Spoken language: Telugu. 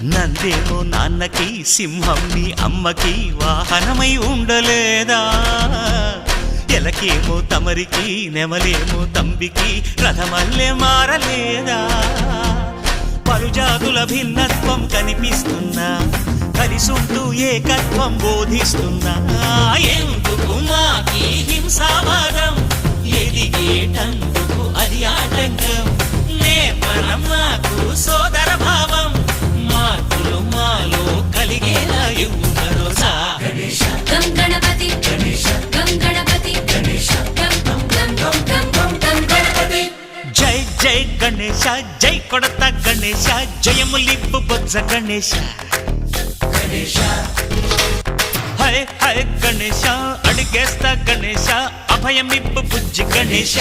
నందేమో నాన్నకి సింహం నీ అమ్మకి వాహనమై ఉండలేదా ఎలకేమో తమరికి నెమలేమో తంబికి రథమల్లే మారలేదా పలుజాతుల భిన్నత్వం కనిపిస్తున్నా కలిసుంటూ ఏకత్వం బోధిస్తున్నా ఎందుకు మాకి హింసావాదం ఎదిగేటందుకు అది ఆటంకం నేపరం మాకు సోదర భావం మార్పులు మాలో కలిగేలా ఇవ్వు భరోసా గం గణపతి గం గణపతి గం గం గం గం గం గణపతి జై జై గణేశ జై కొడత గణేశ జయములిప్పు బొజ్జ గణేశ హై హై గణేశ అడిగేస్తా గణేశ అభయమిప్పు బుజ్జి గణేశ